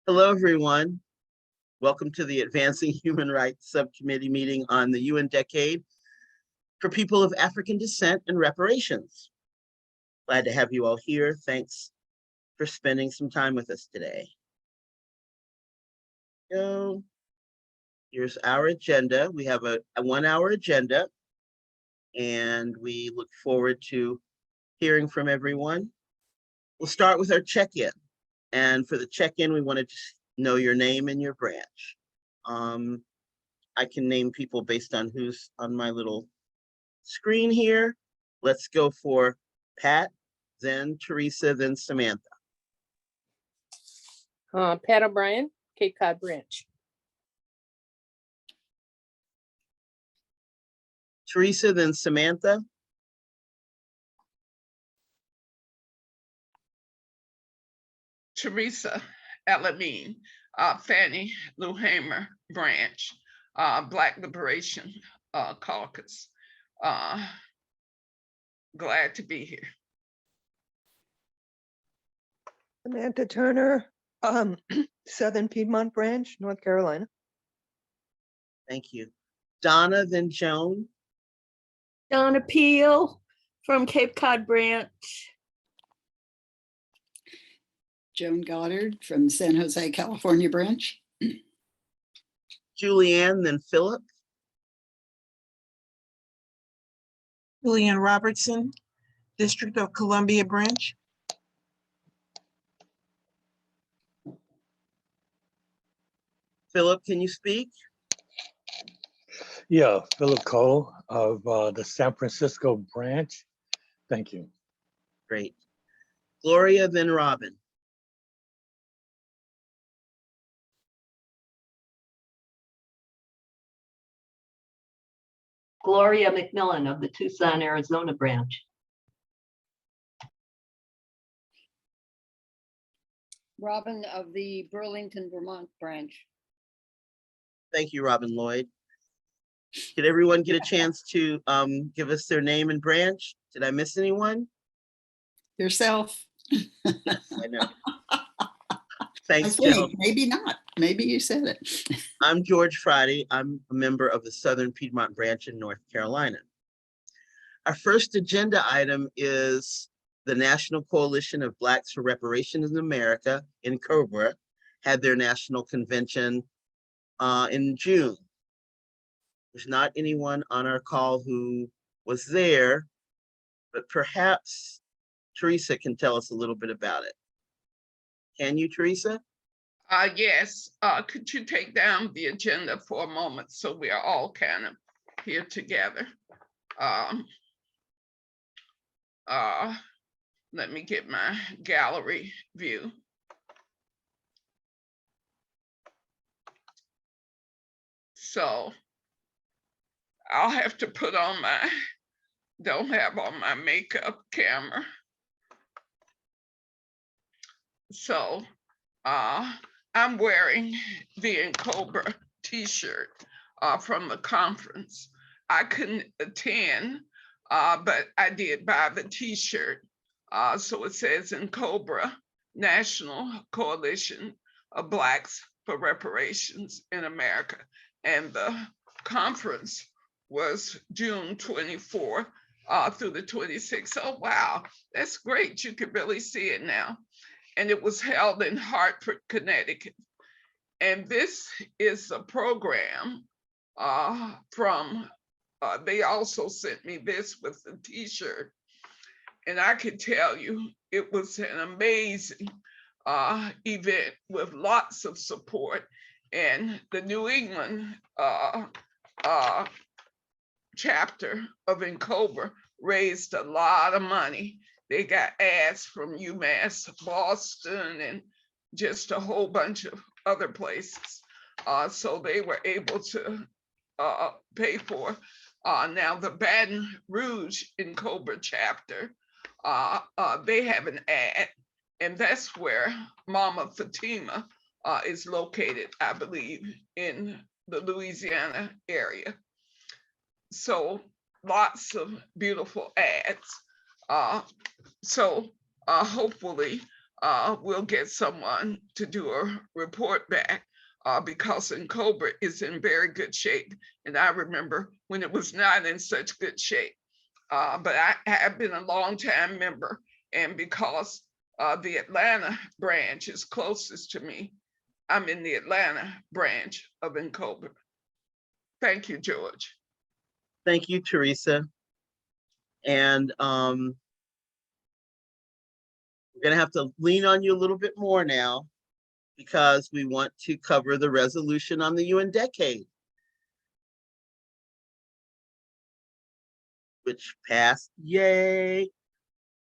Hello, everyone. Welcome to the Advancing Human Rights Subcommittee meeting on the UN Decade for People of African Descent and Reparations. Glad to have you all here. Thanks for spending some time with us today. So here's our agenda. We have a 1-hour agenda, and we look forward to hearing from everyone. We'll start with our check-in. And for the check-in, we wanted to know your name and your branch. I can name people based on who's on my little screen here. Let's go for Pat, then Teresa, then Samantha. Pat O'Brien, Cape Cod branch. Teresa, then Samantha. Teresa Elamine, Fannie Lou Hamer branch, Black Liberation Caucus. Glad to be here. Samantha Turner, Southern Piedmont branch, North Carolina. Thank you. Donna, then Joan. Donna Peel from Cape Cod branch. Joan Goddard from San Jose, California branch. Julianne, then Philip. Julianne Robertson, District of Columbia branch. Philip, can you speak? Yeah, Philip Cole of the San Francisco branch. Thank you. Great. Gloria, then Robin. Gloria McMillan of the Tucson, Arizona branch. Robin of the Burlington, Vermont branch. Thank you, Robin Lloyd. Did everyone get a chance to give us their name and branch? Did I miss anyone? Yourself. I know. I Thanks, think, Joe. maybe not. Maybe you said it. I'm George Friday. I'm a member of the Southern Piedmont branch in North Carolina. Our first agenda item is the National Coalition of Blacks for Reparations in America in Cobra had their national convention in June. There's not anyone on our call who was there, but perhaps Teresa can tell us a little bit about it. Can you, Teresa? Yes, could you take down the agenda for a moment so we are all kind of here together? Let me get my gallery view. So I'll have to put on my, don't have on my makeup camera. So I'm wearing the Cobra t-shirt from the conference. I couldn't attend, but I did buy the t-shirt. So it says in Cobra, National Coalition of Blacks for Reparations in America. And the conference was June 24th through the 26th. Oh, wow, that's great. You can really see it now. And it was held in Hartford, Connecticut. And this is a program from, they also sent me this with the t-shirt. And I could tell you, it was an amazing event with lots of support. And the New England chapter of NCOBRA raised a lot of money. They got ads from UMass Boston and just a whole bunch of other places. So they were able to pay for. Now the Baton Rouge NCOBRA chapter, they have an ad, and that's where Mama Fatima is located, I believe, in the Louisiana area. So lots of beautiful ads. So hopefully we'll get someone to do a report back because Cobra is in very good shape. And I remember when it was not in such good shape. But I have been a long time member, and because the Atlanta branch is closest to me, I'm in the Atlanta branch of Cobra. Thank you, George. Thank you, Teresa. And we're gonna have to lean on you a little bit more now because we want to cover the resolution on the UN decade, which passed, yay.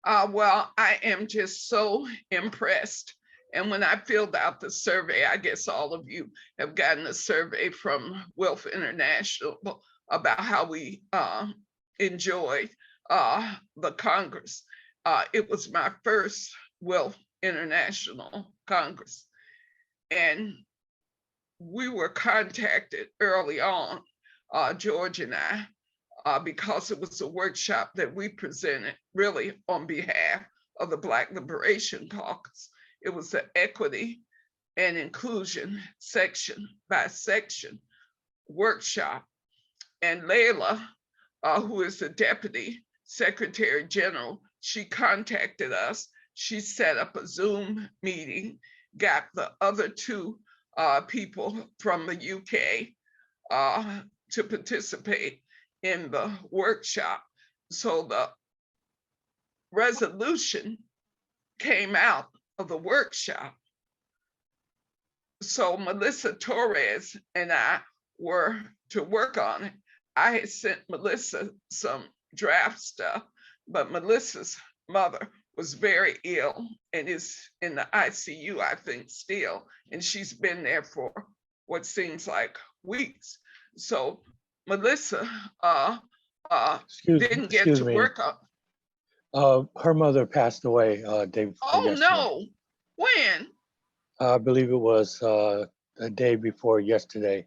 Well, I am just so impressed. And when I filled out the survey, I guess all of you have gotten a survey from Wealth International about how we enjoyed the Congress. It was my first Wealth International Congress. And we were contacted early on, George and I, because it was a workshop that we presented really on behalf of the Black Liberation Caucus. It was the equity and inclusion section by section workshop. And Layla, who is the Deputy Secretary General, she contacted us. She set up a Zoom meeting, got the other two people from the UK to participate in the workshop. So the resolution came out of the workshop. So Melissa Torres and I were to work on it. I had sent Melissa some draft stuff, but Melissa's mother was very ill and is in the ICU, I think, still. And she's been there for what seems like weeks. So Melissa didn't get to work on. Her mother passed away day before Oh yesterday. no, when? I believe it was the day before yesterday,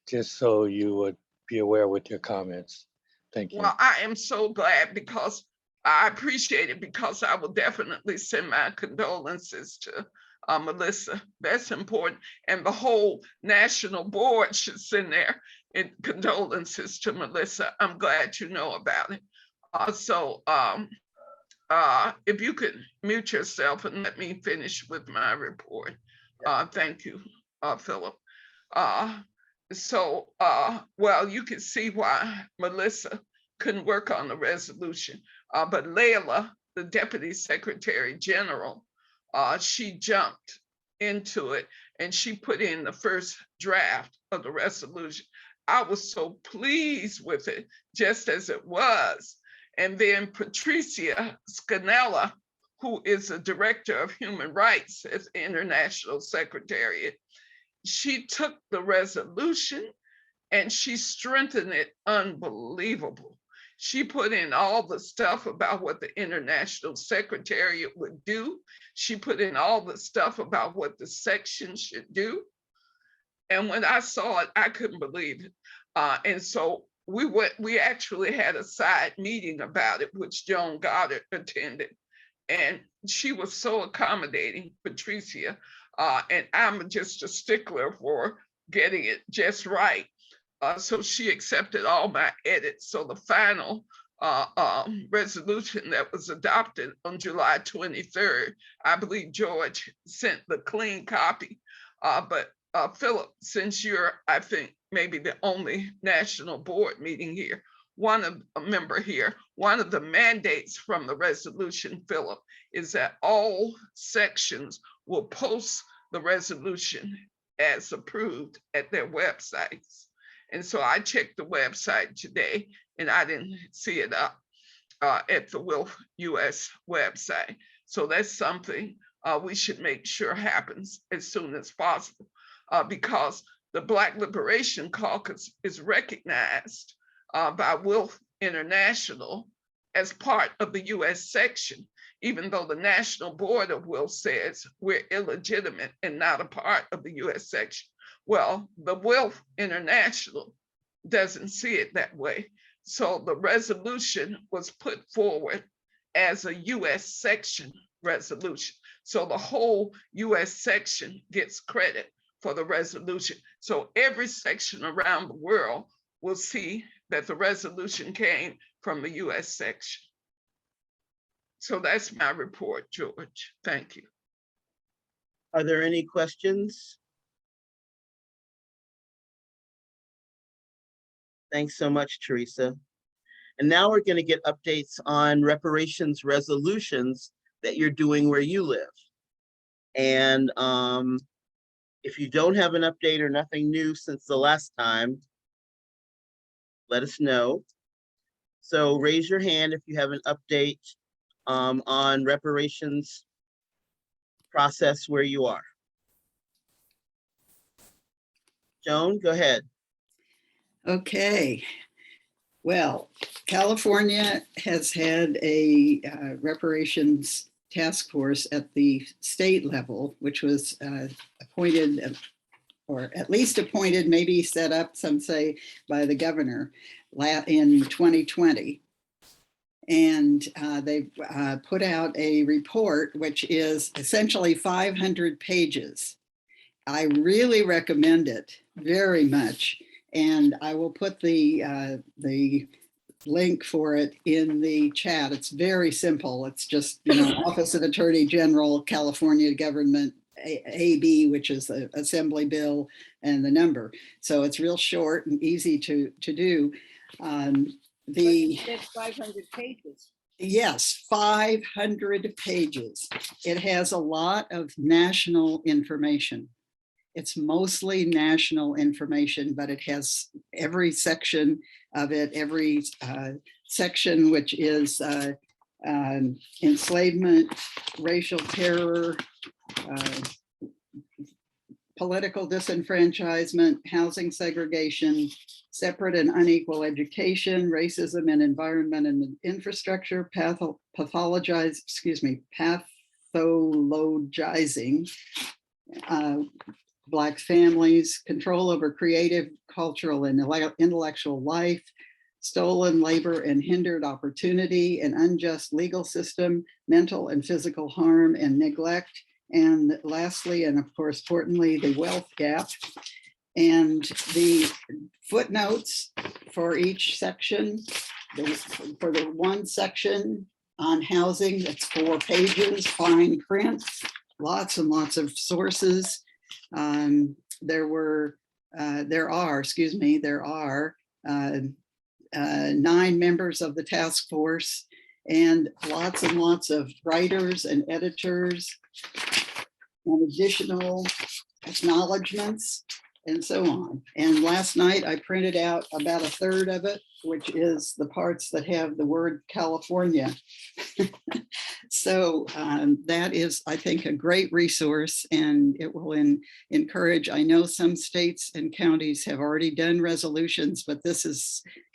just so you would be aware with your comments. Thank you. Well, I am so glad because I appreciate it, because I will definitely send my condolences to Melissa. That's important. And the whole national board should send their condolences to Melissa. I'm glad you know about it. So if you could mute yourself and let me finish with my report. Thank you, Philip. Well, you can see why Melissa couldn't work on the resolution, but Layla, the Deputy Secretary General, she jumped into it and she put in the first draft of the resolution. I was so pleased with it, just as it was. And then Patricia Scanella, who is the Director of Human Rights at the International Secretariat, she took the resolution and she strengthened it unbelievable. She put in all the stuff about what the International Secretariat would do. She put in all the stuff about what the section should do. And when I saw it, I couldn't believe it. And so we actually had a side meeting about it, which Joan Goddard attended. And she was so accommodating, Patricia. And I'm just a stickler for getting it just right. So she accepted all my edits. So the final resolution that was adopted on July 23rd, I believe George sent the clean copy. But Philip, since you're, I think, maybe the only national board meeting here, one of the mandates from the resolution, Philip, is that all sections will post the resolution as approved at their websites. And so I checked the website today and I didn't see it up at the Wilf US website. So that's something we should make sure happens as soon as possible, because the Black Liberation Caucus is recognized by Wilf International as part of the US section, even though the National Board of Wilf says we're illegitimate and not a part of the US section. Well, the Wilf International doesn't see it that way. So the resolution was put forward as a US section resolution. So the whole US section gets credit for the resolution. So every section around the world will see that the resolution came from the US section. So that's my report, George. Thank you. Are there any questions? Thanks so much, Teresa. And now we're going to get updates on reparations resolutions that you're doing where you live. And if you don't have an update or nothing new since the last time, let us know. So raise your hand if you have an update on reparations process where you are. Joan, go ahead. Okay. Well, California has had a reparations task force at the state level, which was appointed, or at least appointed, maybe set up, some say, by the governor in 2020. And they put out a report, which is essentially 500 pages. I really recommend it very much. And I will put the link for it in the chat. It's very simple. It's just, Office of Attorney General, California Government, AB, which is the Assembly bill, and the number. So it's real short and easy to do. That's 500 pages. Yes, 500 pages. It has a lot of national information. It's mostly national information, but it has every section of it, every section which is enslavement, racial terror, political disenfranchisement, housing segregation, separate and unequal education, racism and environment and infrastructure, pathologizing, Black families, control over creative, cultural, and intellectual life, stolen labor and hindered opportunity, an unjust legal system, mental and physical harm and neglect, and lastly, and of course, importantly, the wealth gap. And the footnotes for each section, for the one section on housing, that's 4 pages, fine print, lots and lots of sources. There are 9 members of the task force and lots of writers and editors and additional acknowledgements and so on. And last night I printed out about 1/3 of it, which is the parts that have the word California. So that is, I think, a great resource, and it will encourage. I know some states and counties have already done resolutions, but this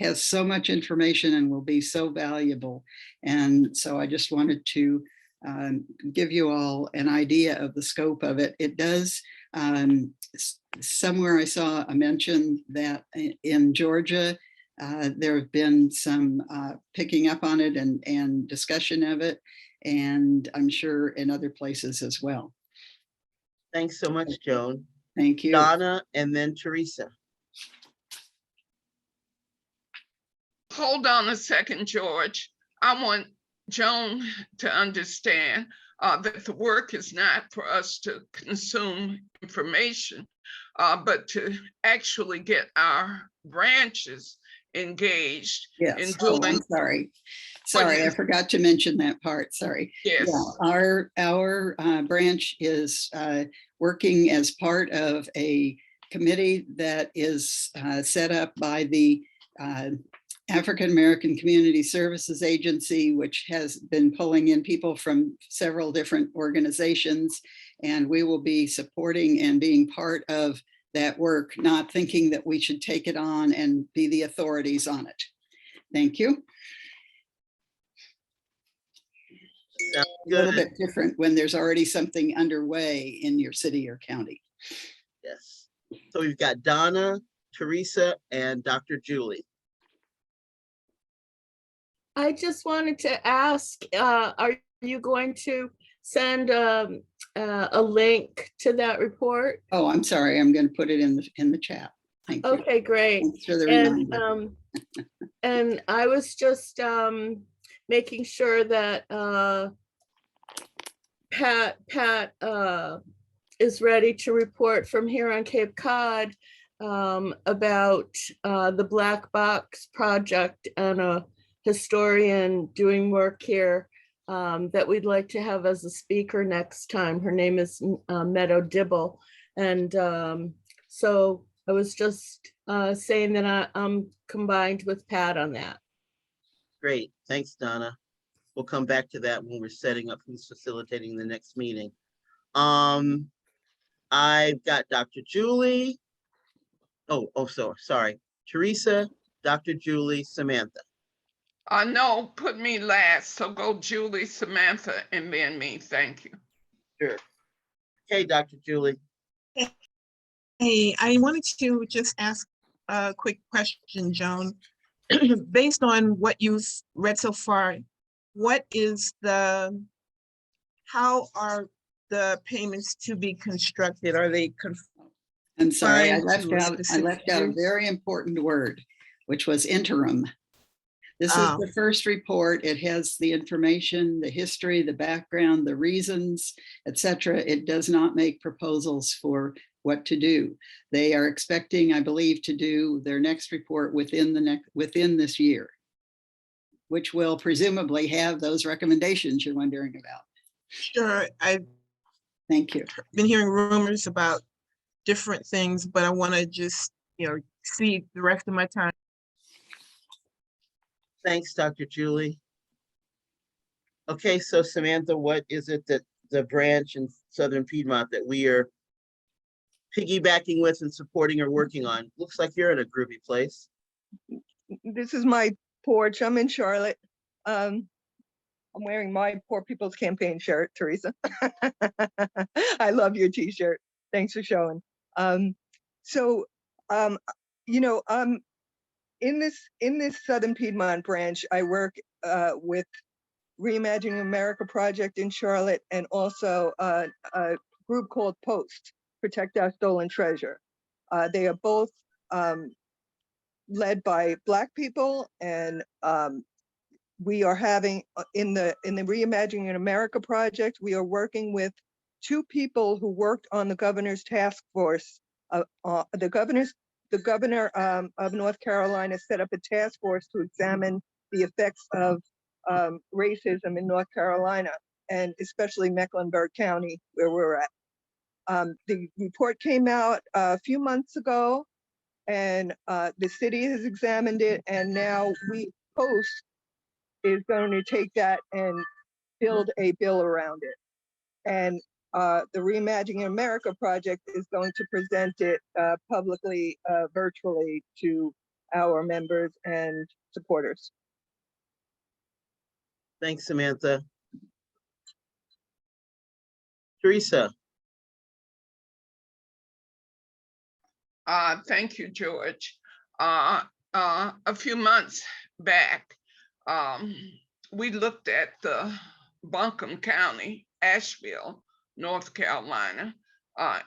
has so much information and will be so valuable. And so I just wanted to give you all an idea of the scope of it. It does, somewhere I saw a mention that in Georgia, there have been some picking up on it and discussion of it, and I'm sure in other places as well. Thanks so much, Joan. Thank you. Donna, and then Teresa. Hold on a second, George. I want Joan to understand that the work is not for us to consume information, but to actually get our branches engaged in Yes. doing. Oh, I'm sorry. Sorry, I forgot to mention that part. Sorry. Yes. Yeah, our branch is working as part of a committee that is set up by the African American Community Services Agency, which has been pulling in people from several different organizations, and we will be supporting and being part of that work, not thinking that we should take it on and be the authorities on it. Thank you. Sounds A little good. bit different when there's already something underway in your city or county. Yes. So we've got Donna, Teresa, and Dr. Julie. I just wanted to ask, are you going to send a link to that report? Oh, I'm sorry. I'm going to put it in the chat. Thank you. Okay, great. Thanks for the And reminder. and I was just making sure that Pat is ready to report from here on Cape Cod about the Black Box Project and a historian doing work here that we'd like to have as a speaker next time. Her name is Meadow Dibble. And so I was just saying that I'm combined with Pat on that. Great, thanks, Donna. We'll come back to that when we're setting up who's facilitating the next meeting. I've got Dr. Julie. Sorry. Teresa, Dr. Julie, Samantha. No, put me last. So go Julie, Samantha, and then me. Thank you. Sure. Okay, Dr. Julie. Hey, I wanted to just ask a quick question, Joan. Based on what you've read so far, how are the payments to be constructed? Are they I'm sorry, I confined to a left specific out a year? very important word, which was interim. This is Oh. the first report. It has the information, the history, the background, the reasons, etc. It does not make proposals for what to do. They are expecting, I believe, to do their next report within this year, which will presumably have those recommendations you're wondering about. Sure, I've Thank you. been hearing rumors about different things, but I want to just, see the rest of my time. Thanks, Dr. Julie. Okay, so Samantha, what is it that the branch in Southern Piedmont that we are piggybacking with and supporting or working on? Looks like you're in a groovy place. This is my porch. I'm in Charlotte. I'm wearing my Poor People's Campaign shirt, Teresa. I love your t-shirt. Thanks for showing. In this Southern Piedmont branch, I work with Reimagining America Project in Charlotte, and also a group called POST, Protect Our Stolen Treasure. They are both led by Black people, and we are having in the Reimagining America Project, we are working with two people who worked on the governor's task force. The governor of North Carolina set up a task force to examine the effects of racism in North Carolina, and especially Mecklenburg County, where we're at. The report came out a few months ago, and the city has examined it, and now POST is going to take that and build a bill around it. And the Reimagining America Project is going to present it publicly, virtually to our members and supporters. Thanks, Samantha. Teresa. Thank you, George. A few months back, we looked at the Buncombe County, Asheville, North Carolina,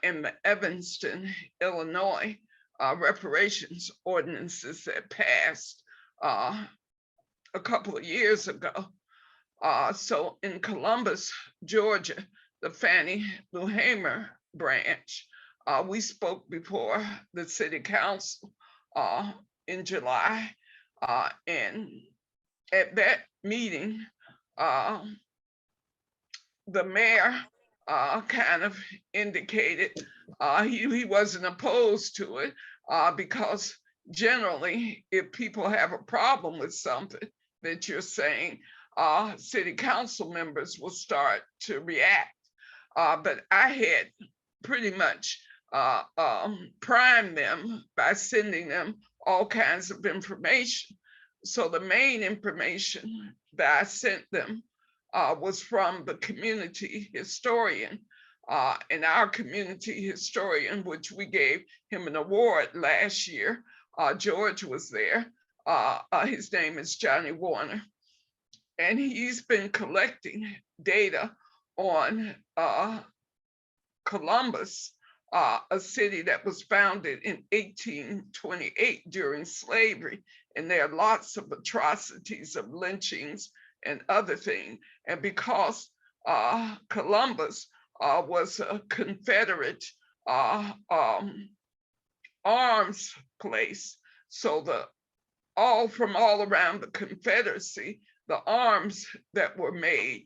and the Evanston, Illinois reparations ordinances that passed a couple of years ago. So in Columbus, Georgia, the Fannie Lou Hamer branch, we spoke before the city council in July, and at that meeting, the mayor kind of indicated he wasn't opposed to it because generally, if people have a problem with something that you're saying, city council members will start to react. But I had pretty much primed them by sending them all kinds of information. So the main information that I sent them was from the community historian, and our community historian, which we gave him an award last year. George was there. His name is Johnny Warner. And he's been collecting data on Columbus, a city that was founded in 1828 during slavery. And there are lots of atrocities of lynchings and other things. And because Columbus was a Confederate arms place, so from all around the Confederacy, the arms that were made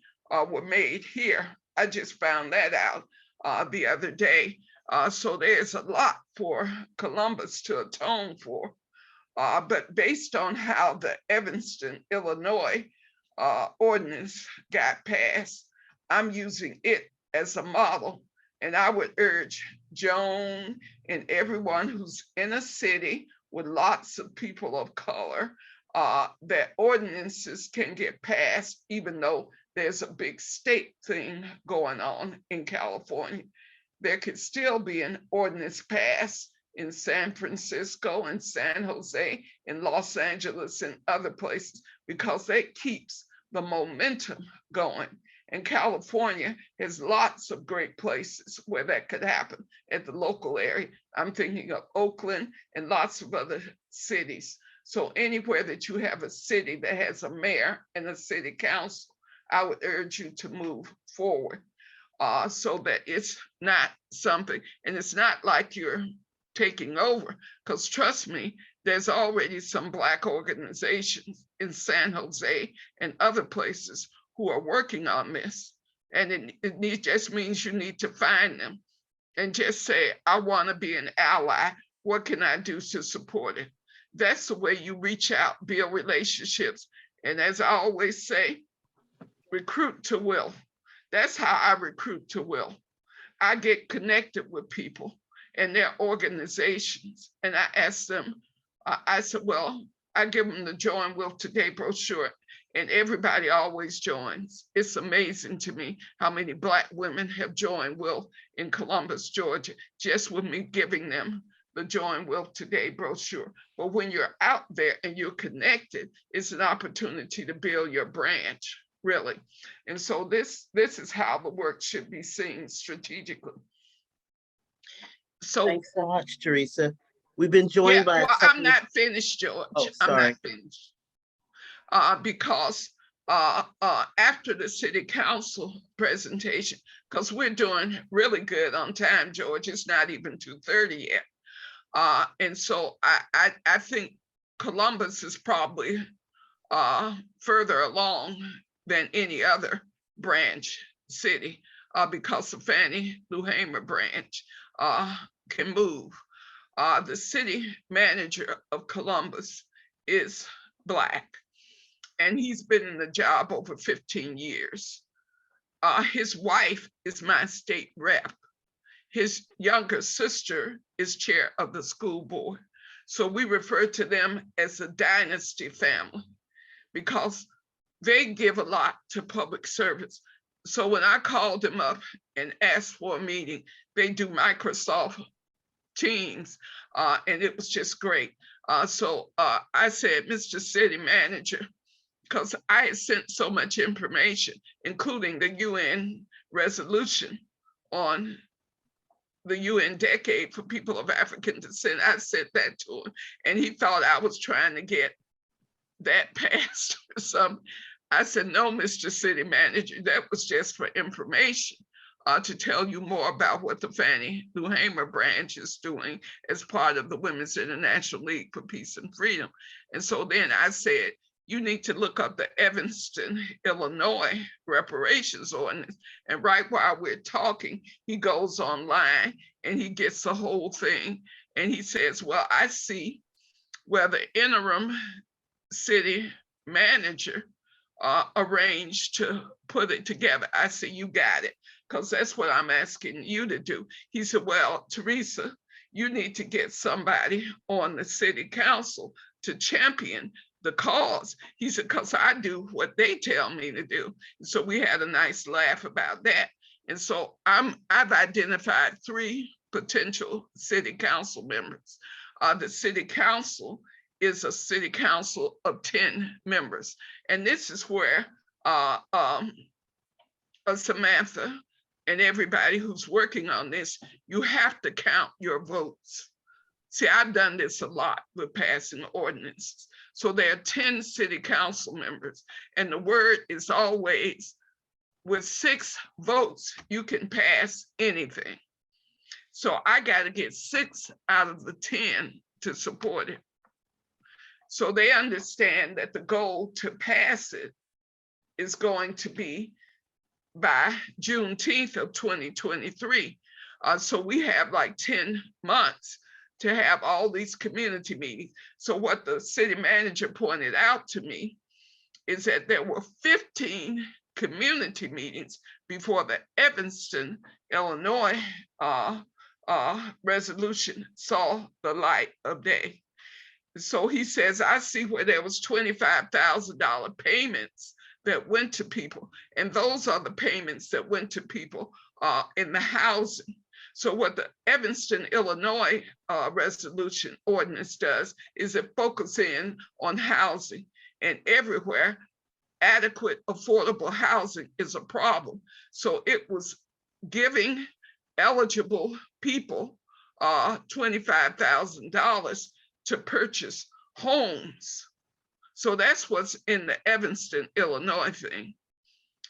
here. I just found that out the other day. So there's a lot for Columbus to atone for. But based on how the Evanston, Illinois ordinance got passed, I'm using it as a model. And I would urge Joan and everyone who's in a city with lots of people of color, that ordinances can get passed, even though there's a big state thing going on in California. There could still be an ordinance passed in San Francisco and San Jose, in Los Angeles and other places, because that keeps the momentum going. And California has lots of great places where that could happen at the local area. I'm thinking of Oakland and lots of other cities. So anywhere that you have a city that has a mayor and a city council, I would urge you to move forward so that it's not something, and it's not like you're taking over, because trust me, there's already some Black organizations in San Jose and other places who are working on this. And it just means you need to find them and just say, I want to be an ally. What can I do to support it? That's the way you reach out, build relationships. And as I always say, recruit to will. That's how I recruit to will. I get connected with people and their organizations. And I ask them, I said, well, I give them the Join Will Today brochure, and everybody always joins. It's amazing to me how many Black women have joined Will in Columbus, Georgia, just with me giving them the Join Will Today brochure. But when you're out there and you're connected, it's an opportunity to build your branch, really. And so this is how the work should be seen strategically. So Thanks so much, Teresa. We've been joined by. well, I'm not finished, George. Oh, I'm sorry. not finished. Because after the city council presentation, because we're doing really good on time, George, it's not even 2:30 yet. And so I think Columbus is probably further along than any other branch city because the Fannie Lou Hamer branch can move. The city manager of Columbus is Black, and he's been in the job over 15 years. His wife is my state rep. His younger sister is chair of the school board. So we refer to them as a dynasty family because they give a lot to public service. So when I called them up and asked for a meeting, they do Microsoft Teams, and it was just great. So I said, Mr. City Manager, because I had sent so much information, including the UN resolution on the UN decade for people of African descent. I sent that to him, and he thought I was trying to get that passed or something. I said, no, Mr. City Manager, that was just for information to tell you more about what the Fannie Lou Hamer branch is doing as part of the Women's International League for Peace and Freedom. And so then I said, you need to look up the Evanston, Illinois reparations ordinance. And right while we're talking, he goes online and he gets the whole thing. And he says, well, I see where the interim city manager arranged to put it together. I said, you got it, because that's what I'm asking you to do. He said, well, Teresa, you need to get somebody on the city council to champion the cause. He said, because I do what they tell me to do. So we had a nice laugh about that. And so I've identified 3 potential city council members. The city council is a city council of 10 members. And this is where a Samantha and everybody who's working on this, you have to count your votes. See, I've done this a lot with passing ordinances. So there are 10 city council members, and the word is always, with 6 votes, you can pass anything. So I got to get 6 out of the 10 to support it. So they understand that the goal to pass it is going to be by Juneteenth of 2023. So we have like 10 months to have all these community meetings. So what the city manager pointed out to me is that there were 15 community meetings before the Evanston, Illinois resolution saw the light of day. So he says, I see where there was $25,000 payments that went to people, and those are the payments that went to people in the housing. So what the Evanston, Illinois resolution ordinance does is it focuses in on housing, and everywhere adequate affordable housing is a problem. So it was giving eligible people $25,000 to purchase homes. So that's what's in the Evanston, Illinois thing.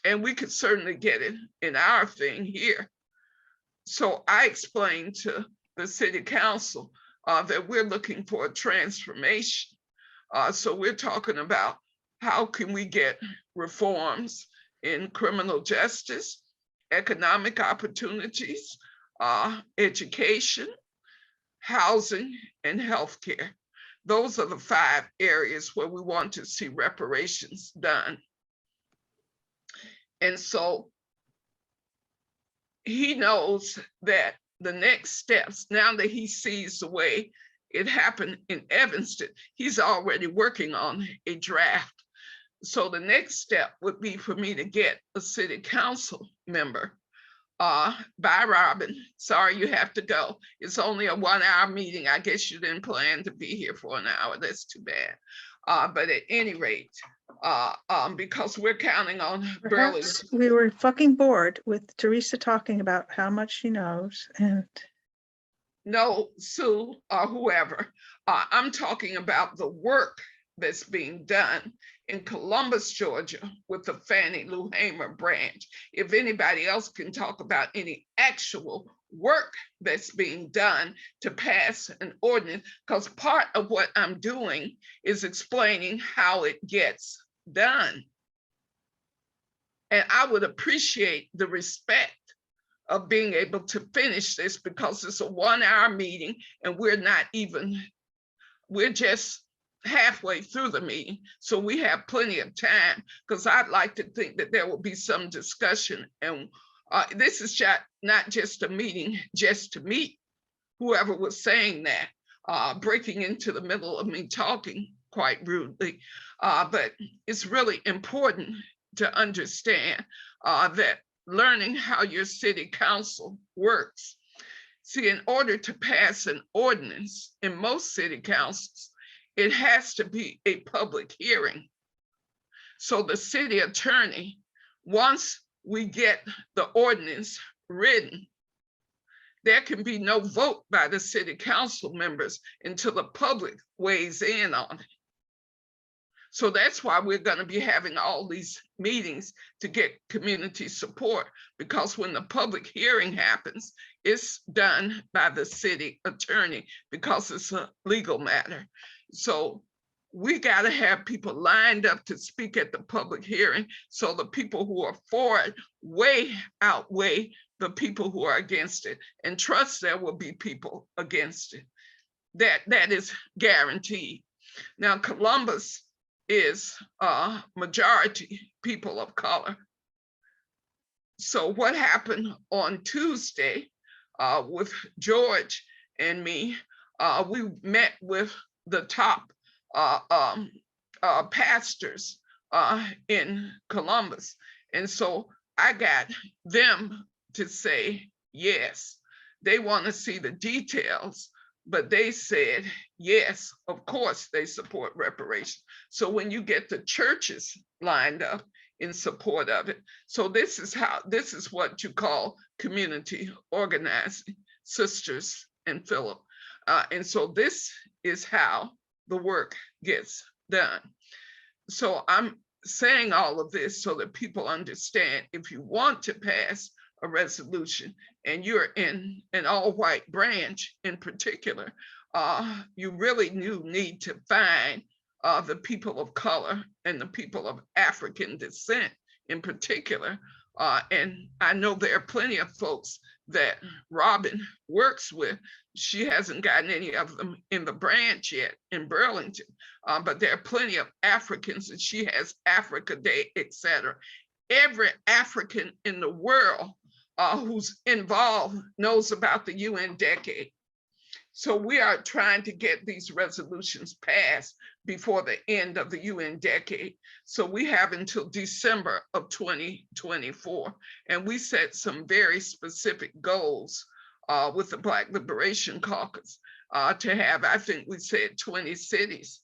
And we could certainly get it in our thing here. So I explained to the city council that we're looking for a transformation. So we're talking about how can we get reforms in criminal justice, economic opportunities, education, housing, and healthcare. Those are the 5 areas where we want to see reparations done. And so he knows that the next steps, now that he sees the way it happened in Evanston, he's already working on a draft. So the next step would be for me to get a city council member. Bye, Robin. Sorry you have to go. It's only a 1-hour meeting. I guess you didn't plan to be here for an hour. That's too bad. But at any rate, because we're counting on Burley. Perhaps we were fucking bored with Teresa talking about how much she knows, and No, Sue or whoever. I'm talking about the work that's being done in Columbus, Georgia, with the Fannie Lou Hamer branch. If anybody else can talk about any actual work that's being done to pass an ordinance, because part of what I'm doing is explaining how it gets done. And I would appreciate the respect of being able to finish this, because it's a 1-hour meeting and we're just halfway through the meeting. So we have plenty of time, because I'd like to think that there will be some discussion. And this is not just a meeting just to meet. Whoever was saying that, breaking into the middle of me talking quite rudely. But it's really important to understand that learning how your city council works. See, in order to pass an ordinance in most city councils, it has to be a public hearing. So the city attorney, once we get the ordinance written, there can be no vote by the city council members until the public weighs in on it. So that's why we're going to be having all these meetings to get community support, because when the public hearing happens, it's done by the city attorney because it's a legal matter. So we got to have people lined up to speak at the public hearing, so the people who are for it way outweigh the people who are against it. And trust, there will be people against it. That is guaranteed. Now, Columbus is majority people of color. So what happened on Tuesday with George and me, we met with the top pastors in Columbus. And so I got them to say yes. They want to see the details, but they said, yes, of course they support reparations. So when you get the churches lined up, in support of it. So this is what you call community organizing, sisters and Philip. And so this is how the work gets done. So I'm saying all of this so that people understand, if you want to pass a resolution and you're in an all-white branch in particular, you really need to find the people of color and the people of African descent in particular. And I know there are plenty of folks that Robin works with. She hasn't gotten any of them in the branch yet in Burlington, but there are plenty of Africans, and she has Africa Day, etc. Every African in the world who's involved knows about the UN decade. So we are trying to get these resolutions passed before the end of the UN decade. So we have until December of 2024. And we set some very specific goals with the Black Liberation Caucus to have, I think we said 20 cities.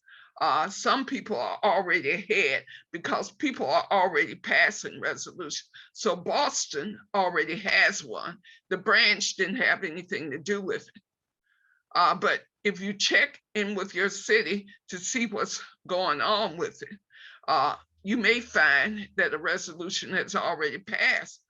Some people are already ahead because people are already passing resolutions. So Boston already has one. The branch didn't have anything to do with it. But if you check in with your city to see what's going on with it, you may find that a resolution has already passed.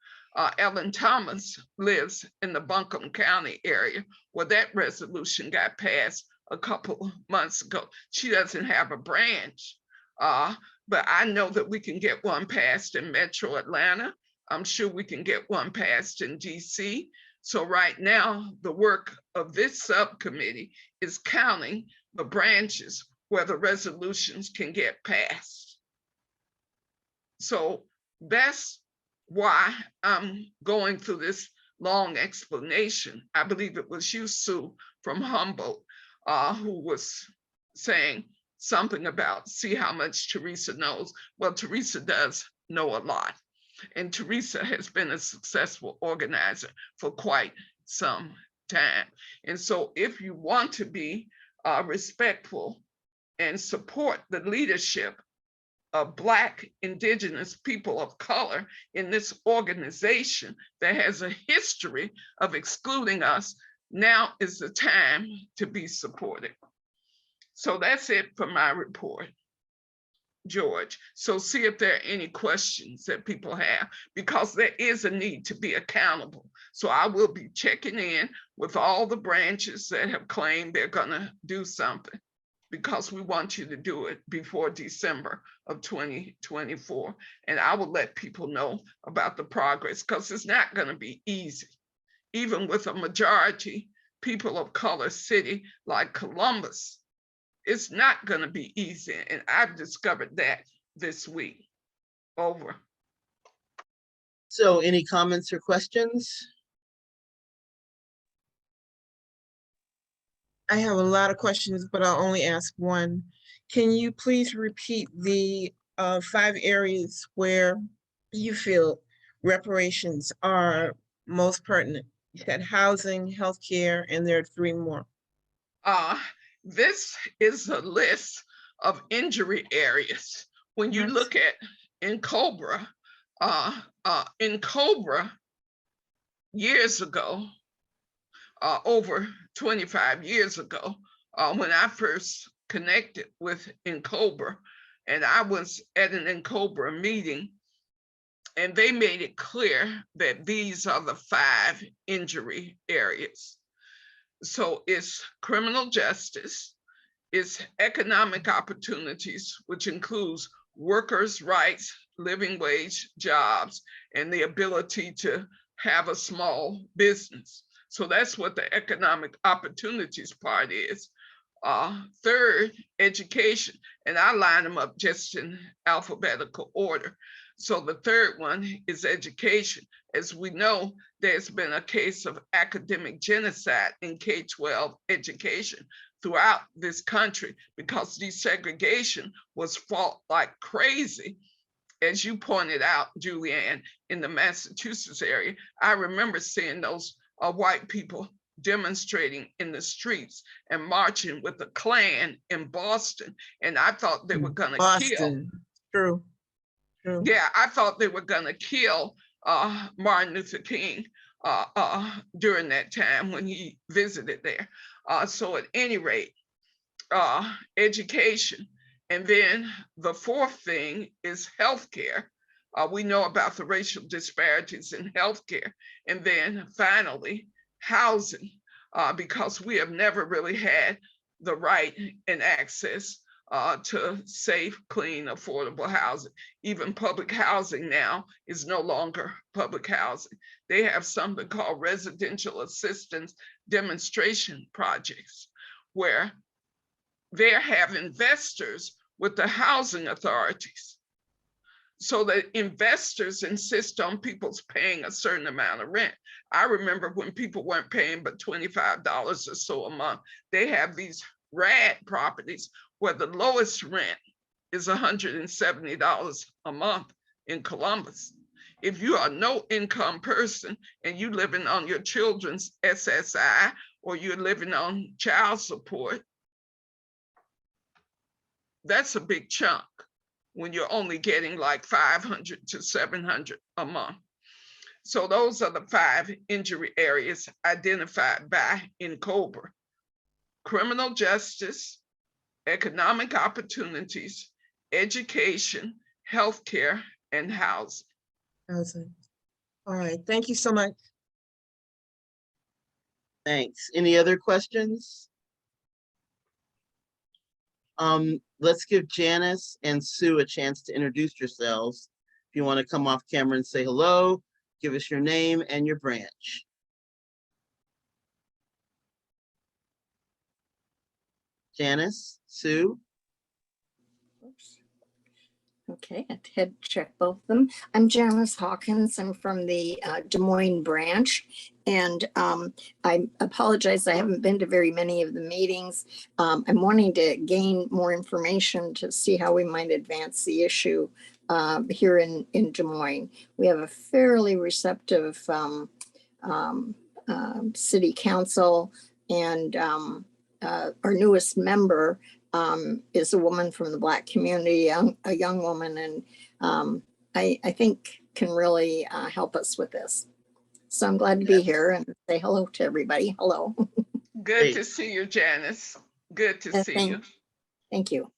Ellen Thomas lives in the Buncombe County area where that resolution got passed a couple months ago. She doesn't have a branch, but I know that we can get one passed in Metro Atlanta. I'm sure we can get one passed in DC. So right now, the work of this subcommittee is counting the branches where the resolutions can get passed. So that's why I'm going through this long explanation. I believe it was you, Sue, from Humboldt, who was saying something about, see how much Teresa knows. Well, Teresa does know a lot. And Teresa has been a successful organizer for quite some time. And so if you want to be respectful and support the leadership of Black, Indigenous people of color in this organization that has a history of excluding us, now is the time to be supported. So that's it for my report, George. So see if there are any questions that people have, because there is a need to be accountable. So I will be checking in with all the branches that have claimed they're gonna do something, because we want you to do it before December of 2024. And I will let people know about the progress, because it's not gonna be easy. Even with a majority people of color city like Columbus, it's not going to be easy. And I've discovered that this week. Over. So any comments or questions? I have a lot of questions, but I'll only ask one. Can you please repeat the 5 areas where you feel reparations are most pertinent? You said housing, healthcare, and there are 3 more. This is a list of injury areas. When you look at in Cobra years ago, over 25 years ago, when I first connected with Cobra, and I was at an Cobra meeting, and they made it clear that these are the 5 injury areas. So it's criminal justice, it's economic opportunities, which includes workers' rights, living wage jobs, and the ability to have a small business. So that's what the economic opportunities part is. 3rd, education, and I line them up just in alphabetical order. So the 3rd one is education. As we know, there's been a case of academic genocide in K-12 education throughout this country, because desegregation was fought like crazy. As you pointed out, Julianne, in the Massachusetts area, I remember seeing those white people demonstrating in the streets and marching with the Klan in Boston. And I thought they were gonna kill. True. True. Yeah, I thought they were gonna kill Martin Luther King during that time when he visited there. So at any rate, education. And then the fourth thing is healthcare. We know about the racial disparities in healthcare. And then finally, housing, because we have never really had the right and access to safe, clean, affordable housing. Even public housing now is no longer public housing. They have something called residential assistance demonstration projects, where they have investors with the housing authorities. So that investors insist on people's paying a certain amount of rent. I remember when people weren't paying but $25 or so a month. They have these RAD properties where the lowest rent is $170 a month in Columbus. If you are no income person and you living on your children's SSI or you're living on child support, that's a big chunk when you're only getting like 500 to 700 a month. So those are the 5 injury areas identified by NCOBRA: criminal justice, economic opportunities, education, healthcare, and housing. Housing. All right, thank you so much. Thanks. Any other questions? Let's give Janice and Sue a chance to introduce yourselves. If you want to come off camera and say hello, give us your name and your branch. Janice, Sue? Oops. Okay, I had to check both of them. I'm Janice Hawkins. I'm from the Des Moines branch. And I apologize, I haven't been to very many of the meetings. I'm wanting to gain more information to see how we might advance the issue here in Des Moines. We have a fairly receptive city council, and our newest member is a woman from the Black community, a young woman, and I think can really help us with this. So I'm glad to be here and say hello to everybody. Hello. Good to see you, Janice. Good to see you. Thank you.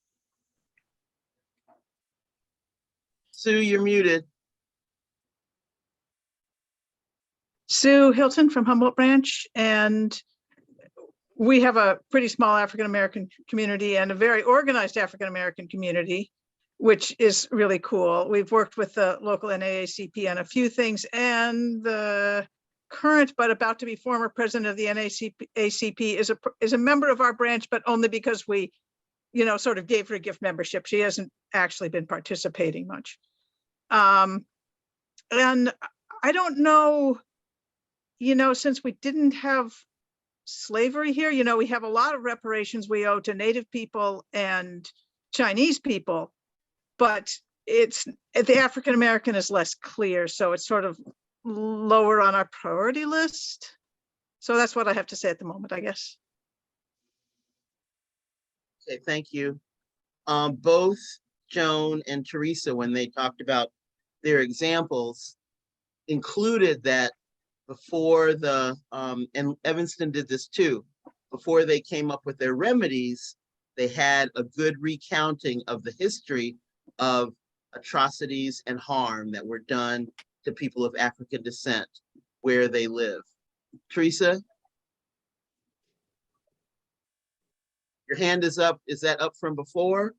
Sue, you're muted. Sue Hilton from Humboldt branch, and we have a pretty small African-American community and a very organized African-American community, which is really cool. We've worked with the local NAACP on a few things, and the current but about to be former president of the NAACP is a member of our branch, but only because we, sort of gave her a gift membership. She hasn't actually been participating much. And I don't know, since we didn't have slavery here, we have a lot of reparations we owe to Native people and Chinese people, but the African American is less clear, so it's sort of lower on our priority list. So that's what I have to say at the moment, I guess. Okay, thank you. Both Joan and Teresa, when they talked about their examples, included that before and Evanston did this too, before they came up with their remedies, they had a good recounting of the history of atrocities and harm that were done to people of African descent where they live. Teresa? Your hand is up. Is that up from before?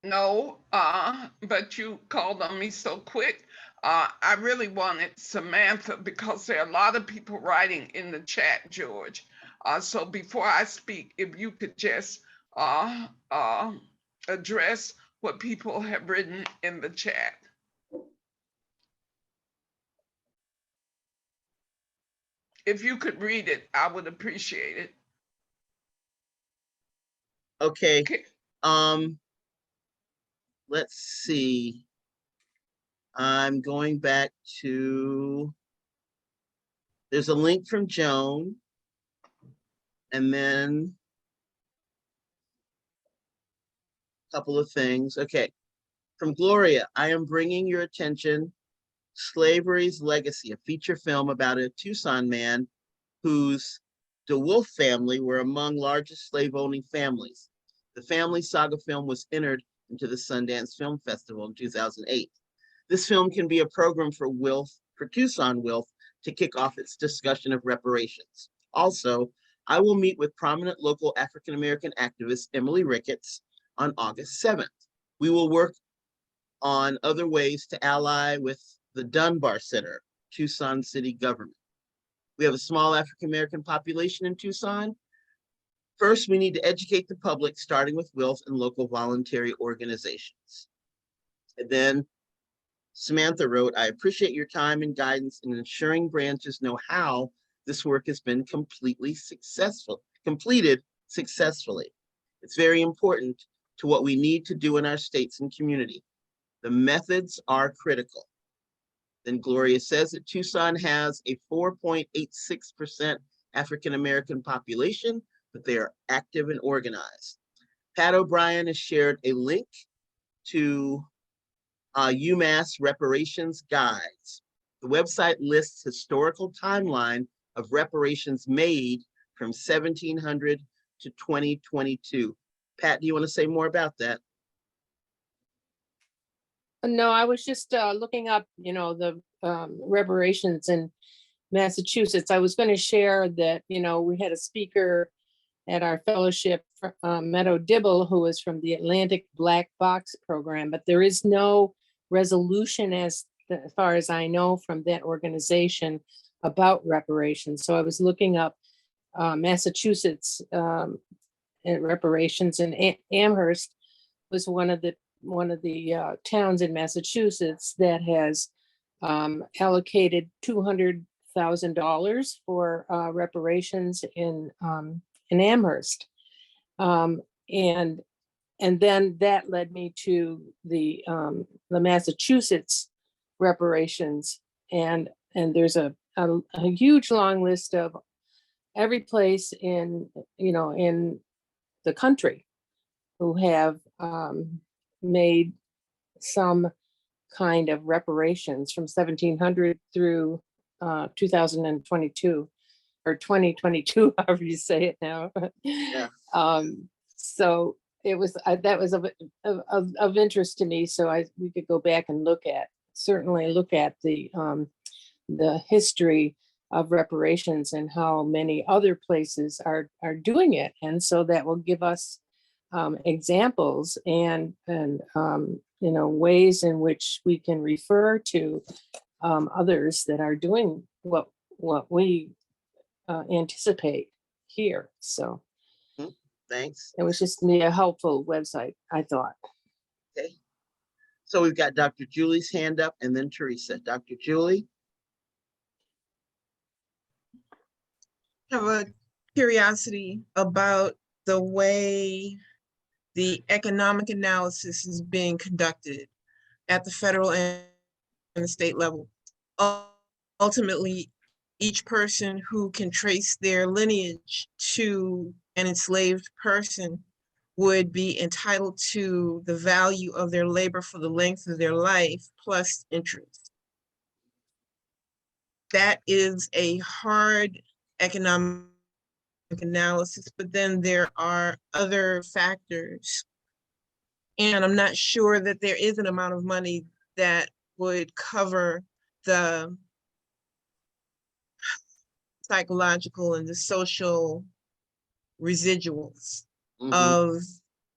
No, but you called on me so quick. I really wanted Samantha because there are a lot of people writing in the chat, George. So before I speak, if you could just address what people have written in the chat. If you could read it, I would appreciate it. Okay. Let's see. I'm going back to, there's a link from Joan, and then a couple of things. Okay. From Gloria, I am bringing your attention Slavery's Legacy, a feature film about a Tucson man whose DeWolf family were among largest slave-owning families. The family saga film was entered into the Sundance Film Festival in 2008. This film can be a program for Tucson WILF to kick off its discussion of reparations. Also, I will meet with prominent local African-American activist Emily Ricketts on August 7th. We will work on other ways to ally with the Dunbar Center, Tucson city government. We have a small African-American population in Tucson. First, we need to educate the public, starting with WILF and local voluntary organizations. And then Samantha wrote, I appreciate your time and guidance in ensuring branches know how this work has been completed successfully. It's very important to what we need to do in our states and community. The methods are critical. Then Gloria says that Tucson has a 4.86% African-American population, but they are active and organized. Pat O'Brien has shared a link to UMass reparations guides. The website lists historical timeline of reparations made from 1700 to 2022. Pat, do you want to say more about that? No, I was just looking up, the reparations in Massachusetts. I was going to share that, we had a speaker at our fellowship, Meadow Dibble, who was from the Atlantic Black Box program, but there is no resolution as far as I know from that organization about reparations. So I was looking up Massachusetts reparations, and Amherst was one of the towns in Massachusetts that has allocated $200,000 for reparations in Amherst, and then that led me to the Massachusetts reparations, and there's a huge long list of every place in the country who have made some kind of reparations from 1700 through 2022 or 2022, however you say it now. Yeah. So it was that was of interest to me. So we could go back and certainly look at the history of reparations and how many other places are doing it, and so that will give us examples and ways in which we can refer to others that are doing what we anticipate here. So thanks. it was just a helpful website, I thought. Okay. So we've got Dr. Julie's hand up and then Teresa. Dr. Julie. I have a curiosity about the way the economic analysis is being conducted at the federal and the state level. Ultimately, each person who can trace their lineage to an enslaved person would be entitled to the value of their labor for the length of their life plus interest. That is a hard economic analysis, but then there are other factors. And I'm not sure that there is an amount of money that would cover the psychological and the social residuals of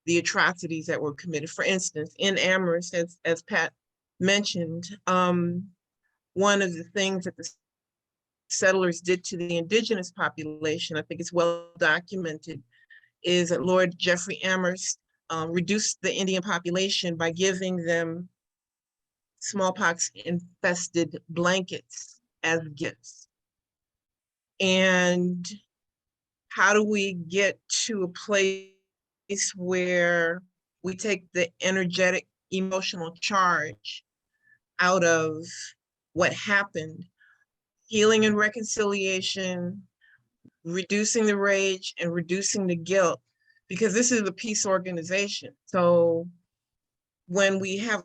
the atrocities that were committed. For instance, in Amherst, as Pat mentioned, one of the things that the settlers did to the indigenous population, I think it's well documented, is that Lord Jeffrey Amherst reduced the Indian population by giving them smallpox infested blankets as gifts. And how do we get to a place where we take the energetic, emotional charge out of what happened? Healing and reconciliation, reducing the rage and reducing the guilt, because this is a peace organization. So when we have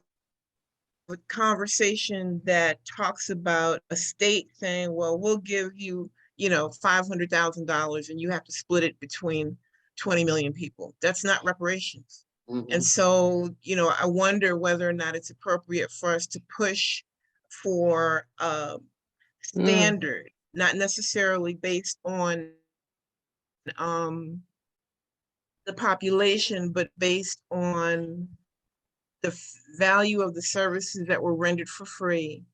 a conversation that talks about a state saying, well, we'll give you, $500,000 and you have to split it between 20 million people. That's not reparations. And so, I wonder whether or not it's appropriate for us to push for standard, not necessarily based on the population, but based on the value of the services that were rendered for free,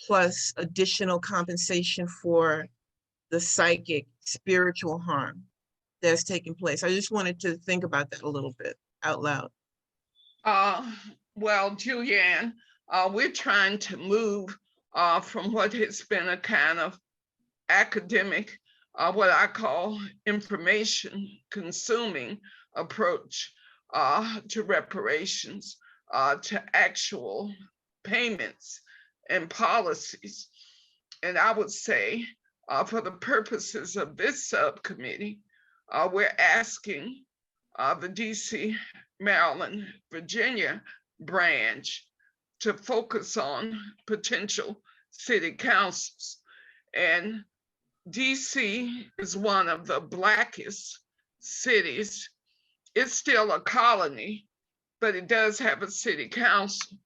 plus additional compensation for the psychic, spiritual harm that's taking place. I just wanted to think about that a little bit out loud. Well, Julianne, we're trying to move from what has been a kind of academic, what I call information consuming approach to reparations, to actual payments and policies. And I would say, for the purposes of this subcommittee, we're asking the DC, Maryland, Virginia branch to focus on potential city councils. And DC is one of the blackest cities. It's still a colony, but it does have a city council.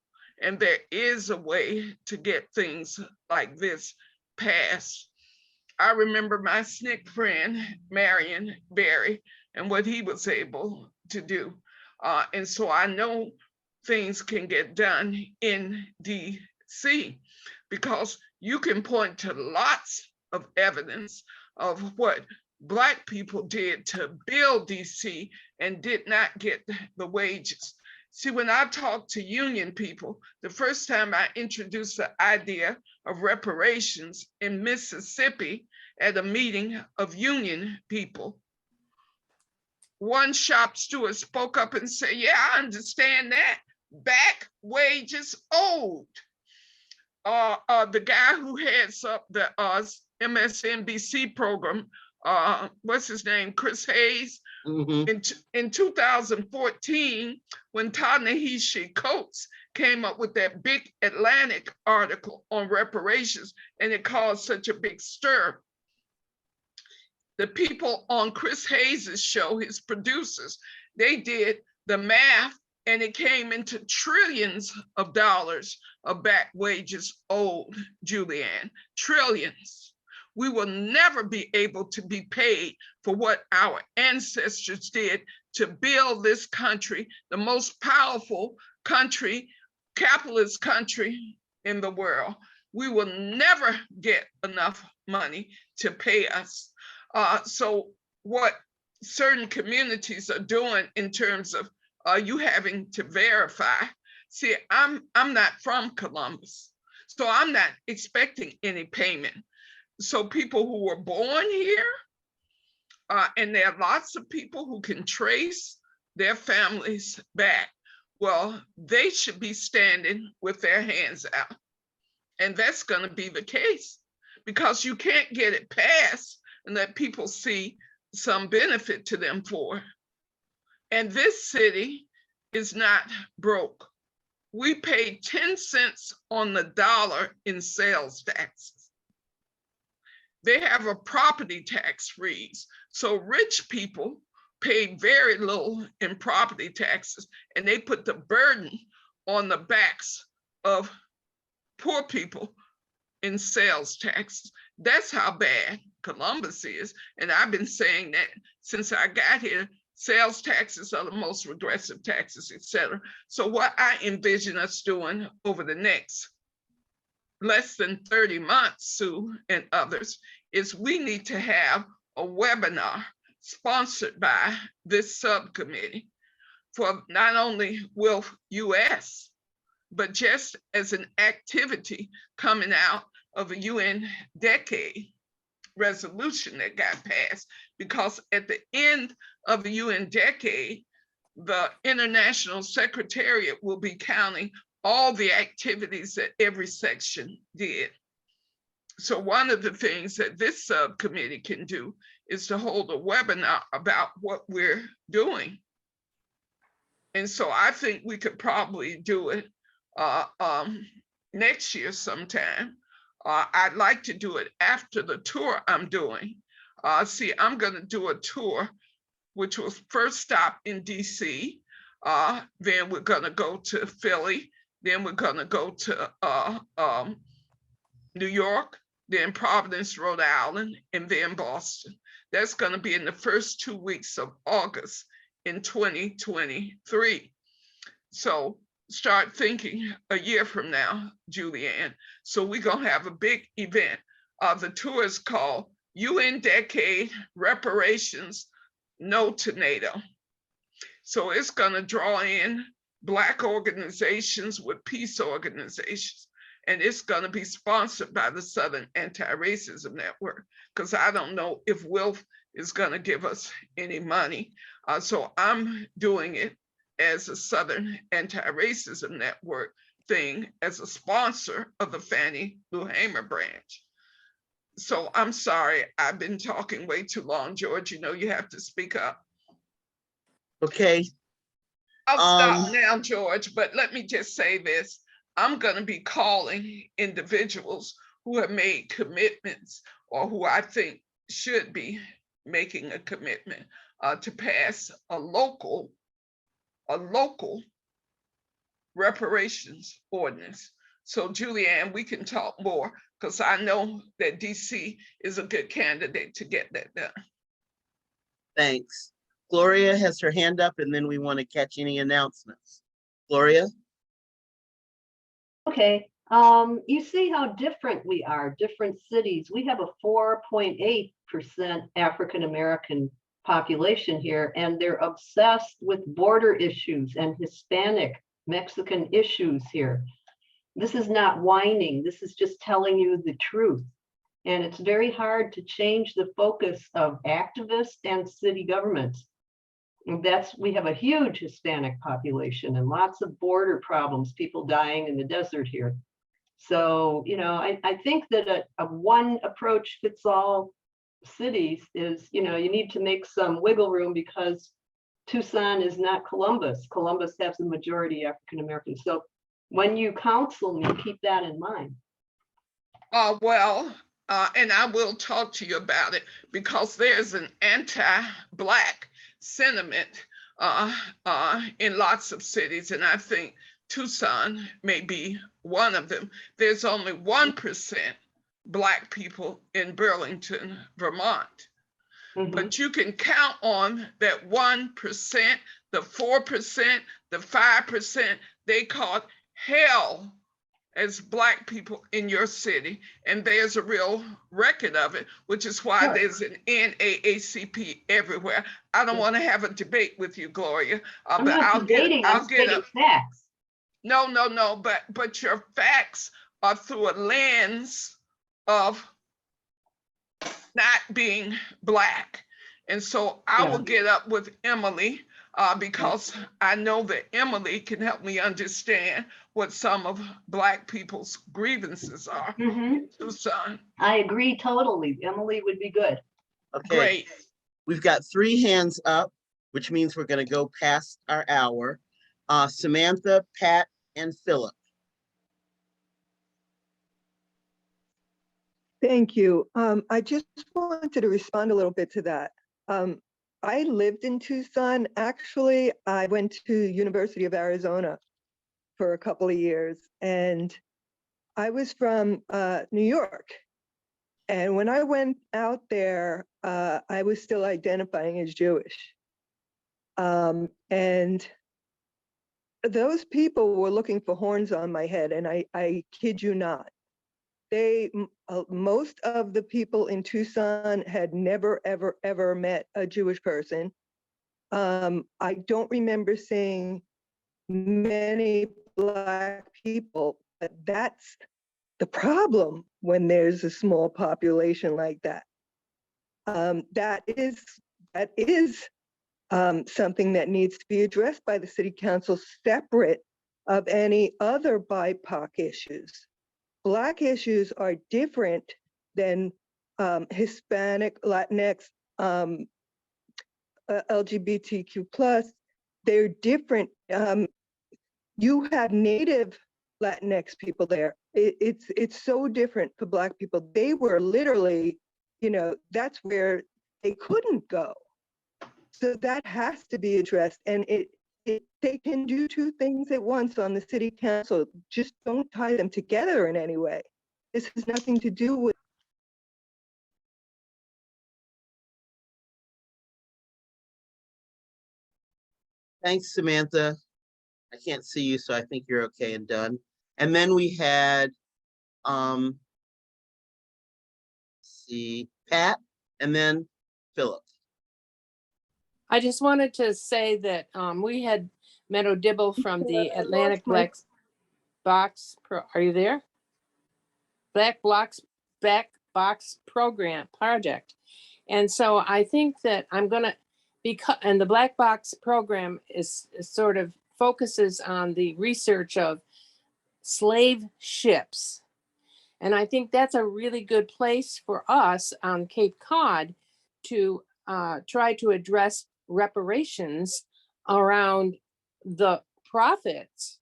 And there is a way to get things like this passed. I remember my SNCC friend, Marion Barry, and what he was able to do. And so I know things can get done in DC, because you can point to lots of evidence of what Black people did to build DC and did not get the wages. See, when I talk to union people, the first time I introduced the idea of reparations in Mississippi at a meeting of union people, one shop steward spoke up and said, yeah, I understand that. Back wages owed. The guy who heads up the MSNBC program, what's his name, Chris Hayes, in 2014, when Ta-Nehisi Coates came up with that big Atlantic article on reparations, and it caused such a big stir. The people on Chris Hayes's show, his producers, they did the math, and it came into trillions of dollars of back wages owed, Julianne, trillions. We will never be able to be paid for what our ancestors did to build this country, the most powerful country, capitalist country in the world. We will never get enough money to pay us. So what certain communities are doing in terms of you having to verify. See, I'm not from Columbus, so I'm not expecting any payment. So people who were born here, and there are lots of people who can trace their families back. Well, they should be standing with their hands out. And that's gonna be the case, because you can't get it passed and let people see some benefit to them for it. And this city is not broke. We pay 10 cents on the dollar in sales taxes. They have a property tax freeze. So rich people pay very little in property taxes, and they put the burden on the backs of poor people in sales taxes. That's how bad Columbus is. And I've been saying that since I got here. Sales taxes are the most regressive taxes, et cetera. So what I envision us doing over the next less than 30 months, Sue and others, is we need to have a webinar sponsored by this subcommittee for not only will US, but just as an activity coming out of a UN decade resolution that got passed, because at the end of the UN decade, the International Secretariat will be counting all the activities that every section did. So one of the things that this subcommittee can do is to hold a webinar about what we're doing. And so I think we could probably do it next year sometime. I'd like to do it after the tour I'm doing. See, I'm going to do a tour, which will first stop in DC. Then we're going to go to Philly. Then we're going to go to New York, then Providence, Rhode Island, and then Boston. That's going to be in the first 2 weeks of August in 2023. So start thinking a year from now, Julianne. So we're going to have a big event. The tour is called UN Decade Reparations, No to NATO. So it's going to draw in Black organizations with peace organizations. And it's going to be sponsored by the Southern Anti-Racism Network, because I don't know if WILF is going to give us any money. So I'm doing it as a Southern Anti-Racism Network thing as a sponsor of the Fannie Lou Hamer branch. So I'm sorry, I've been talking way too long, George. You know, you have to speak up. Okay. I'll stop now, George, but let me just say this. I'm going to be calling individuals who have made commitments or who I think should be making a commitment to pass a local reparations ordinance. So Julianne, we can talk more because I know that DC is a good candidate to get that done. Thanks. Gloria has her hand up, and then we want to catch any announcements. Gloria? Okay, you see how different we are, different cities. We have a 4.8% African-American population here, and they're obsessed with border issues and Hispanic Mexican issues here. This is not whining, this is just telling you the truth. And it's very hard to change the focus of activists and city governments. We have a huge Hispanic population and lots of border problems, people dying in the desert here. So, you know, I think that a one approach fits all cities is, you know, you need to make some wiggle room because Tucson is not Columbus. Columbus has a majority African American. So when you counsel me, keep that in mind. And I will talk to you about it because there's an anti-Black sentiment in lots of cities, and I think Tucson may be one of them. There's only 1% Black people in Burlington, Vermont. But you can count on that 1%, the 4%, the 5%, they caught hell as Black people in your city. And there's a real record of it, which is why there's an NAACP everywhere. I don't want to have a debate with you, Gloria, but I'll get facts. No, but your facts are through a lens of not being Black. And so I will get up with Emily because I know that Emily can help me understand what some of Black people's grievances are in Tucson. I agree totally. Emily would be good. Okay. Great. We've got 3 hands up, which means we're going to go past our hour. Samantha, Pat, and Philip. Thank you. I just wanted to respond a little bit to that. I lived in Tucson. Actually, I went to University of Arizona for a couple of years, and I was from New York. And when I went out there, I was still identifying as Jewish. And those people were looking for horns on my head, and I kid you not. Most of the people in Tucson had never, ever, ever met a Jewish person. I don't remember seeing many Black people, but that's the problem when there's a small population like that. That is something that needs to be addressed by the city council separate of any other BIPOC issues. Black issues are different than Hispanic, Latinx, LGBTQ+. they're different. You have Native Latinx people there. It's so different for Black people. They were literally, you know, that's where they couldn't go. So that has to be addressed. And they can do two things at once on the city council. Just don't tie them together in any way. This has nothing to do with. Thanks, Samantha. I can't see you, so I think you're okay and done. And then we had, let's see, Pat, and then Philip. I just wanted to say that we had Meadow Dibble from the Atlantic Black Box. Are you there? Black Box Program Project. And so I think that I'm gonna, and the Black Box Program is sort of focuses on the research of slave ships. And I think that's a really good place for us on Cape Cod to try to address reparations around the profits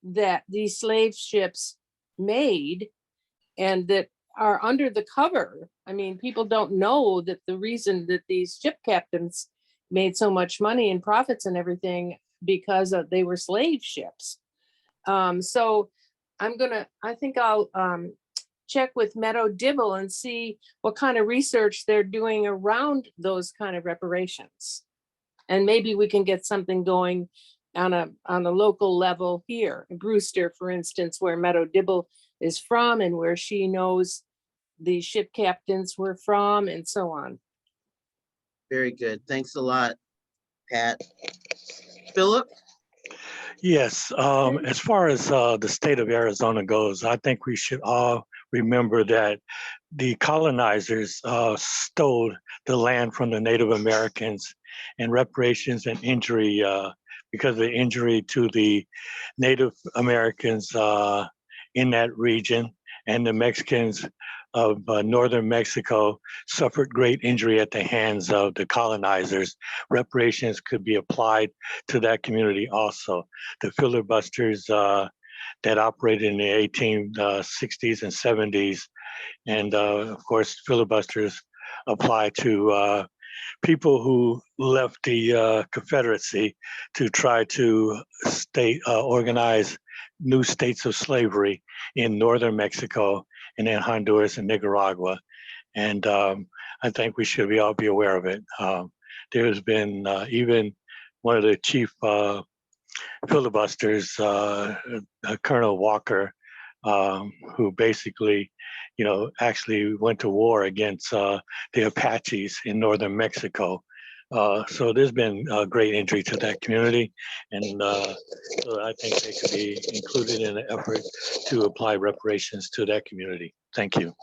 that these slave ships made and that are under the cover. I mean, people don't know that the reason that these ship captains made so much money and profits and everything because they were slave ships. So I think I'll check with Meadow Dibble and see what kind of research they're doing around those kind of reparations. And maybe we can get something going on a local level here in Brewster, for instance, where Meadow Dibble is from and where she knows the ship captains were from and so on. Very good. Thanks a lot, Pat. Philip? Yes, as far as the state of Arizona goes, I think we should all remember that the colonizers stole the land from the Native Americans, and reparations and injury because of the injury to the Native Americans in that region, and the Mexicans of northern Mexico suffered great injury at the hands of the colonizers. Reparations could be applied to that community also. The filibusters that operated in the 1860s and 70s, and of course filibusters apply to people who left the Confederacy to try to organize new states of slavery in northern Mexico and in Honduras and Nicaragua. And I think we should all be aware of it. There's been even one of the chief filibusters, Colonel Walker, who basically, actually went to war against the Apaches in northern Mexico. So there's been a great injury to that community, and so I think they could be included in the effort to apply reparations to that community. Thank you.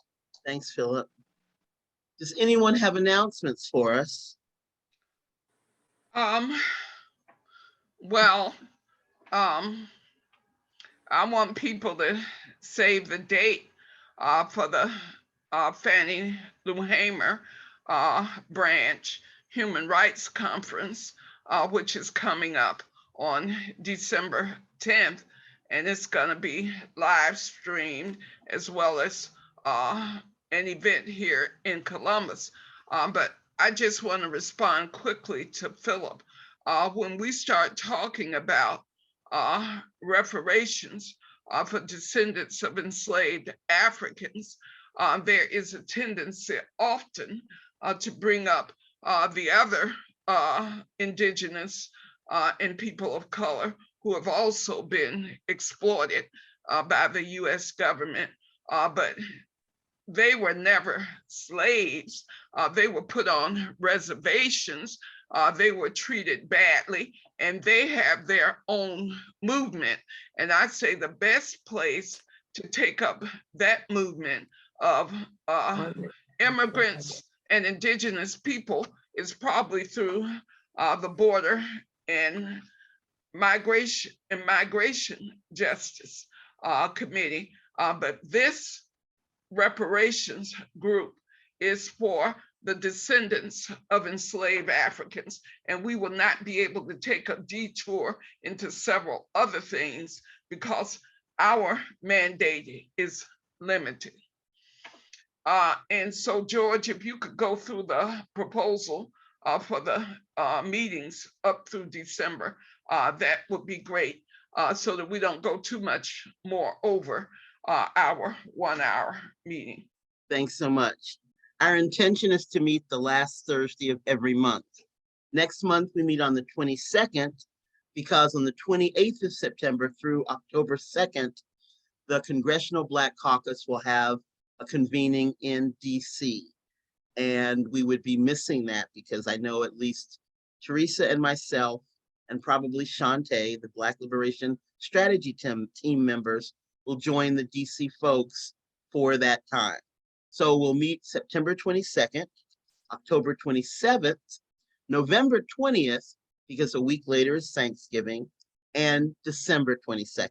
Thanks, Philip. Does anyone have announcements for us? Well, I want people to save the date for the Fannie Lou Hamer branch Human Rights Conference, which is coming up on December 10th, and it's going to be live streamed as well as an event here in Columbus. But I just want to respond quickly to Philip. When we start talking about reparations for descendants of enslaved Africans, there is a tendency often to bring up the other indigenous and people of color who have also been exploited by the US government, but they were never slaves. They were put on reservations. They were treated badly, and they have their own movement. And I'd say the best place to take up that movement of immigrants and indigenous people is probably through the Border and Migration Justice Committee. But this reparations group is for the descendants of enslaved Africans, and we will not be able to take a detour into several other things because our mandate is limited. And so, George, if you could go through the proposal for the meetings up through December, that would be great, so that we don't go too much more over our 1 hour meeting. Thanks so much. Our intention is to meet the last Thursday of every month. Next month, we meet on the 22nd, because on the 28th of September through October 2nd, the Congressional Black Caucus will have a convening in DC. And we would be missing that because I know at least Teresa and myself, and probably Shantae, the Black Liberation Strategy team members, will join the DC folks for that time. So we'll meet September 22nd, October 27th, November 20th, because a week later is Thanksgiving, and December 22nd.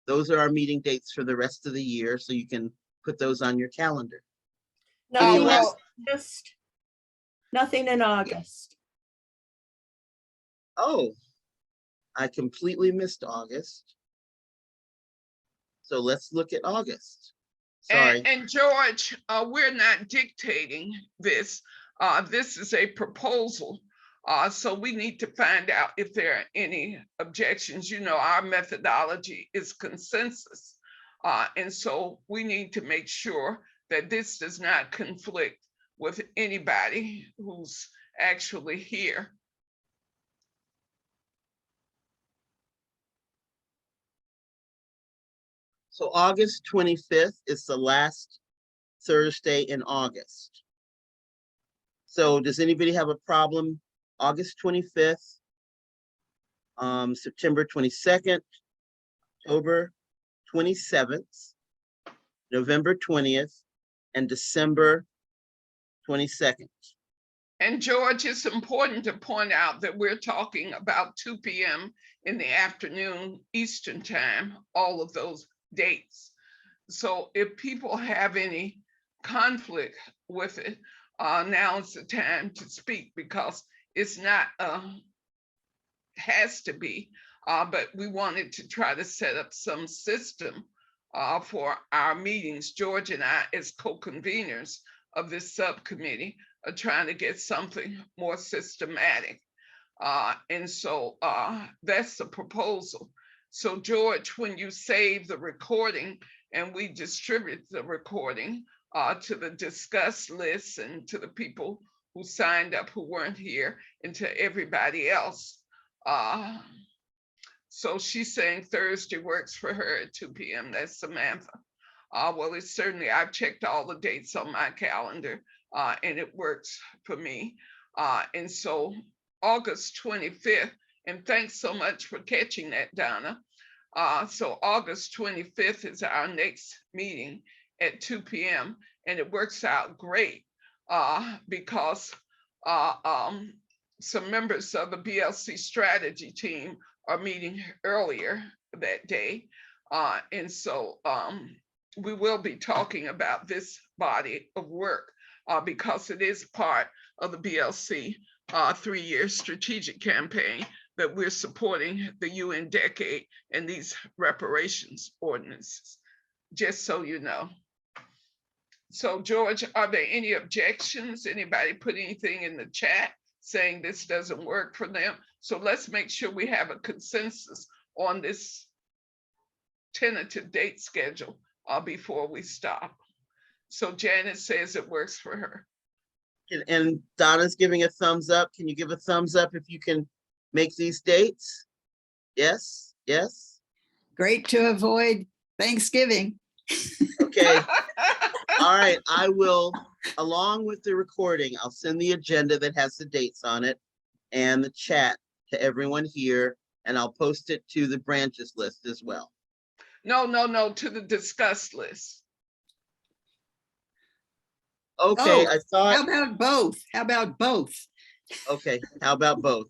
Those are our meeting dates for the rest of the year, so you can put those on your calendar. Nothing in last- August. Nothing in August. Oh, I completely missed August. So let's look at August. Sorry. And George, we're not dictating this. This is a proposal. So we need to find out if there are any objections. You know, our methodology is consensus. And so we need to make sure that this does not conflict with anybody who's actually here. So August 25th is the last Thursday in August. So does anybody have a problem? August 25th, September 22nd, October 27th, November 20th, and December 22nd. And George, it's important to point out that we're talking about 2 p.m. in the afternoon Eastern time, all of those dates. So if people have any conflict with it, now is the time to speak, because it's not has to be, but we wanted to try to set up some system for our meetings. George and I, as co-conveners of this subcommittee, are trying to get something more systematic. And so that's the proposal. So George, when you save the recording and we distribute the recording to the discuss list and to the people who signed up who weren't here and to everybody else. So she's saying Thursday works for her at 2 p.m. That's Samantha. Well, it's certainly, I've checked all the dates on my calendar and it works for me. And so August 25th, and thanks so much for catching that, Donna. So August 25th is our next meeting at 2 p.m. and it works out great because some members of the BLC strategy team are meeting earlier that day. And so we will be talking about this body of work because it is part of the BLC 3-year strategic campaign that we're supporting the UN decade and these reparations ordinances, just so you know. So George, are there any objections? Anybody put anything in the chat saying this doesn't work for them? So let's make sure we have a consensus on this tentative date schedule before we stop. So Janet says it works for her. And Donna's giving a thumbs up. Can you give a thumbs up if you can make these dates? Yes, yes. Great to avoid Thanksgiving. Okay. All right, I will, along with the recording, I'll send the agenda that has the dates on it and the chat to everyone here, and I'll post it to the branches list as well. No, to the discuss list. Okay, Oh, I thought, How about both? How about both? okay, how about both?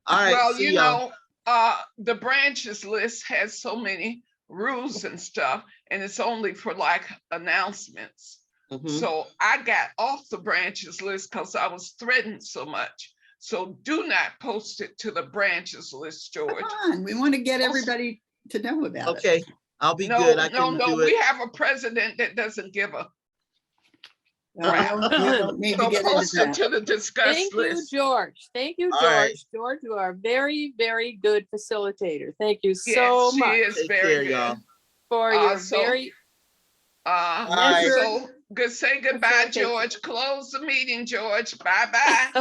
All right, Well, see you y'all. know, the branches list has so many rules and stuff, and it's only for like announcements. Mhm. So I got off the branches list because I was threatened so much. So do not post it to the branches list, Come George. on, we want to get everybody to know about it. Okay, I'll be No, good. I no, can no, do we it. have a president that doesn't give a. Well, we don't need to So get into post it that. to the discuss Thank you, list. George. Thank you, All right. George. George, you are a very, very good facilitator. Thank you Yes, so she much is Take very care, good. y'all. for your so- very Bye. So good. Say goodbye, Facilitation. George. Close the meeting, George. Bye-bye.